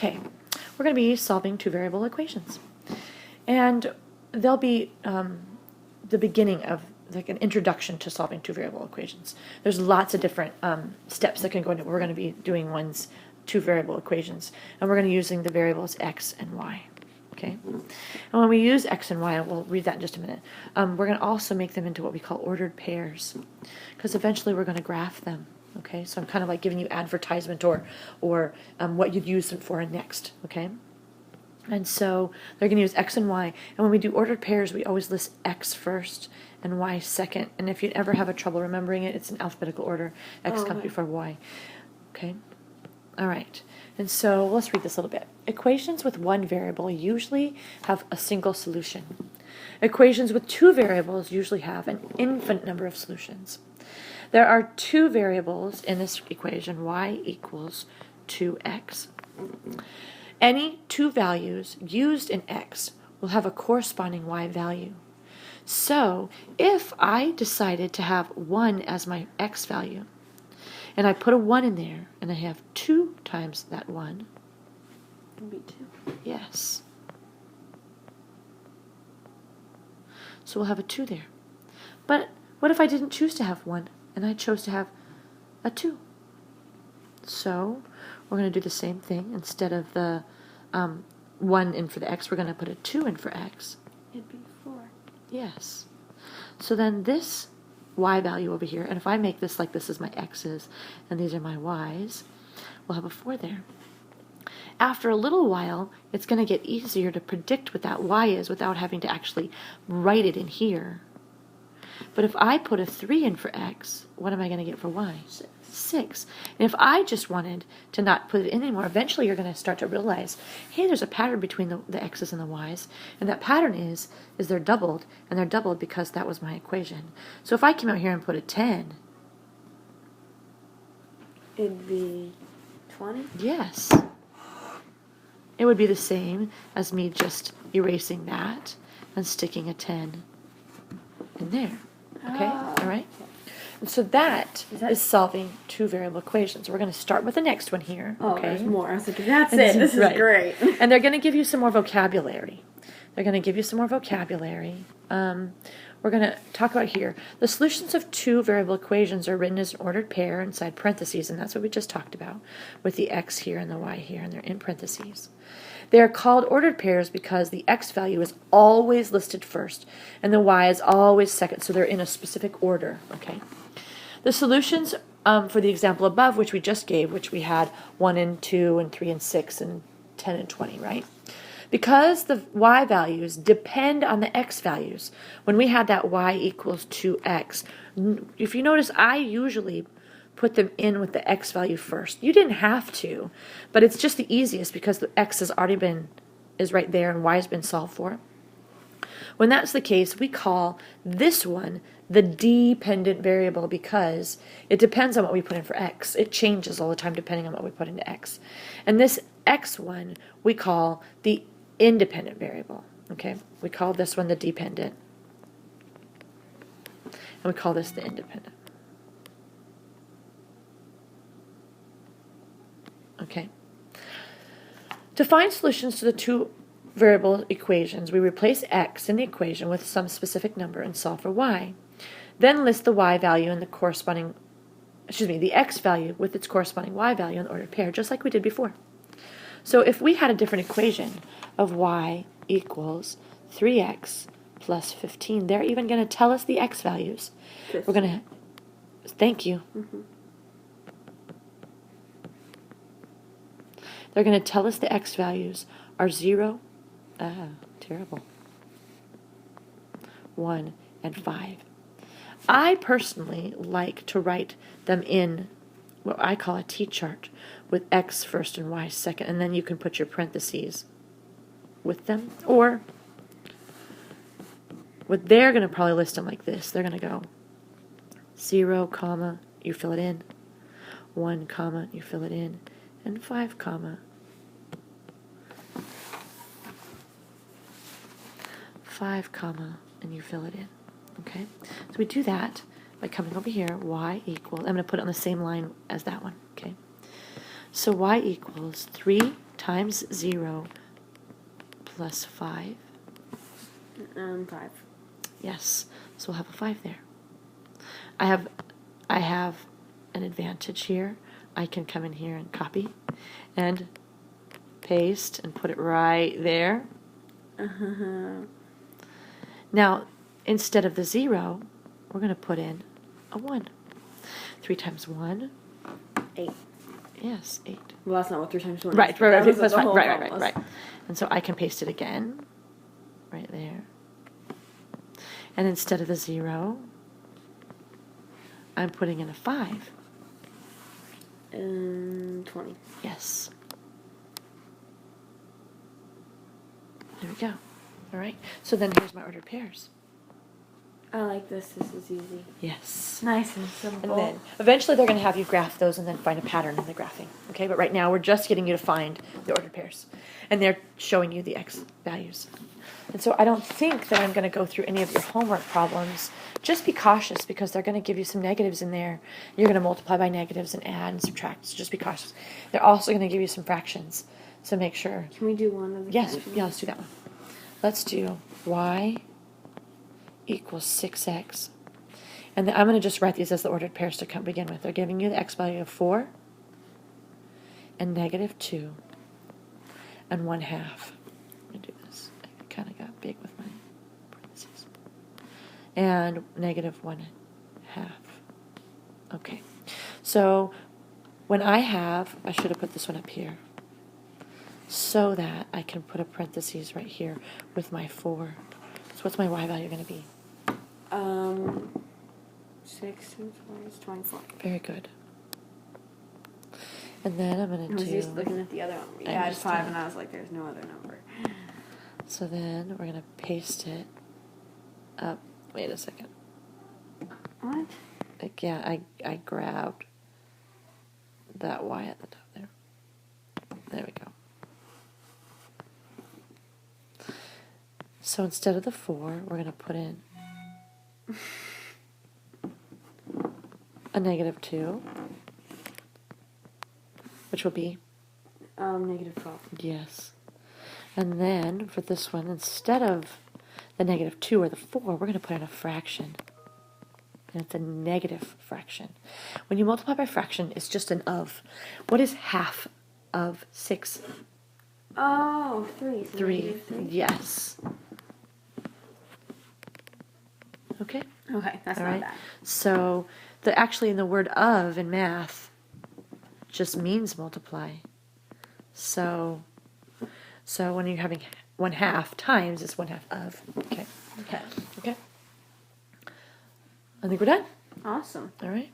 Okay, we're going to be solving two variable equations. And they'll be the beginning of like an introduction to solving two variable equations. There's lots of different steps that can go into it. We're going to be doing two variable equations, and we're going to be using the variables x and y. Okay, and when we use x and y, we'll read that in just a minute, we're going to also make them into what we call ordered pairs, because eventually we're going to graph them. Okay, so I'm kind of like giving you advertisement or what you'd use them for next. Okay, and so they're going to use x and y, and when we do ordered pairs, we always list x first and y second, and if you ever have a trouble remembering it, it's in alphabetical order. X comes before y. Okay, all right. And so let's read this a little bit. Equations with one variable usually have a single solution. Equations with two variables usually have an infinite number of solutions. There are two variables in this equation, y equals 2x. Any two values used in x will have a corresponding y value. So if I decided to have 1 as my x value, and I put a 1 in there, and I have 2 times that 1. It'll be 2. Yes. So we'll have a 2 there. But what if I didn't choose to have 1, and I chose to have a 2? So we're going to do the same thing. Instead of the 1 in for the x, we're going to put a 2 in for x. It'd be 4. Yes. So then this y value over here, and if I make this like this is my x's and these are my y's, we'll have a 4 there. After a little while, it's going to get easier to predict what that y is without having to actually write it in here. But if I put a 3 in for x, what am I going to get for y? 6. And if I just wanted to not put it in anymore, eventually you're going to start to realize, hey, there's a pattern between the x's and the y's, and that pattern is they're doubled, and they're doubled because that was my equation. So if I came out here and put a 10, it'd be 20? Yes. It would be the same as me just erasing that and sticking a 10 in there. Okay? All right? And so that is solving two variable equations. We're going to start with the next one here. Oh, okay? there's more. I was like, that's it. This is great. And they're going to give you some more vocabulary. They're going to give you some more vocabulary. We're going to talk about here. The solutions of two variable equations are written as an ordered pair inside parentheses, and that's what we just talked about with the x here and the y here, and they're in parentheses. They are called ordered pairs because the x value is always listed first, and the y is always second, so they're in a specific order. Okay. The solutions for the example above, which we just gave, which we had 1 and 2 and 3 and 6 and 10 and 20, right? Because the y values depend on the x values, when we had that y equals 2x, if you notice, I usually put them in with the x value first. You didn't have to, but it's just the easiest because the x has already is right there and y has been solved for. When that's the case, we call this one the dependent variable because it depends on what we put in for x. It changes all the time depending on what we put into x. And this x one we call the independent variable. Okay, we call this one the dependent, and we call this the independent. Okay. To find solutions to the two variable equations, we replace x in the equation with some specific number and solve for y. Then list the y value and the x value with its corresponding y value in the ordered pair, just like we did before. So if we had a different equation of y equals 3x plus 15, they're even going to tell us the x values. 15. We're going to, thank you. Mm-hmm. They're going to tell us the x values are 0, terrible, 1, and 5. I personally like to write them in what I call a T-chart with x first and y second, and then you can put your parentheses with them. Or what they're going to probably list them like this. They're going to go 0, comma, you fill it in, 1, comma, you fill it in, and 5, comma, 5, comma, and you fill it in. Okay, so we do that by coming over here. Y equals, I'm going to put it on the same line as that one. Okay, so y equals 3 times 0 plus 5. 5. Yes, so we'll have a 5 there. I have an advantage here. I can come in here and copy and paste and put it right there. Now, instead of the 0, we're going to put in a 1. 3 times 1. 8. Yes, 8. Well, that's not what 3 times 1 Right, is. right, That was that's the fine. whole Right. formula. And so I can paste it again, right there. And instead of the 0, I'm putting in a 5. 20. Yes. There we go. All right. So then here's my ordered pairs. I like this. This is easy. Yes. Nice and simple. And then eventually they're going to have you graph those and then find a pattern in the graphing. Okay, but right now we're just getting you to find the ordered pairs. And they're showing you the x values. And so I don't think that I'm going to go through any of your homework problems. Just be cautious because they're going to give you some negatives in there. You're going to multiply by negatives and add and subtract. So just be cautious. They're also going to give you some fractions. So make sure. Can we do one of the Yes, fractions? yeah, let's do that one. Let's do y equals 6x. And then I'm going to just write these as the ordered pairs to begin with. They're giving you the x value of 4 and negative 2 and 1/2. Let me do this. I kind of got big with my parentheses. And negative 1/2. Okay. So when I should have put this one up here so that I can put a parentheses right here with my 4. So what's my y value going to be? 6 times 4 is 24. Very good. And then I'm going I to was do... just looking at the other one. We I had 5 understand. and I was like, there's no other number. So then we're going to paste it up. Wait a second. What? Like, yeah, I grabbed that y at the top there. There we go. So instead of the 4, we're going to put in a negative 2, which will be, Negative 12. yes. And then for this one, instead of the negative 2 or the 4, we're going to put in a fraction. And it's a negative fraction. When you multiply by fraction, it's just an of. What is half of 6? Oh, 3. So 3. negative 3. Yes. Okay? Okay, that's All not right. bad. So actually in the word of in math just means multiply. So when you're having 1/2 times, it's 1/2 of. Okay. Okay. Okay. I think we're done. Awesome. All right.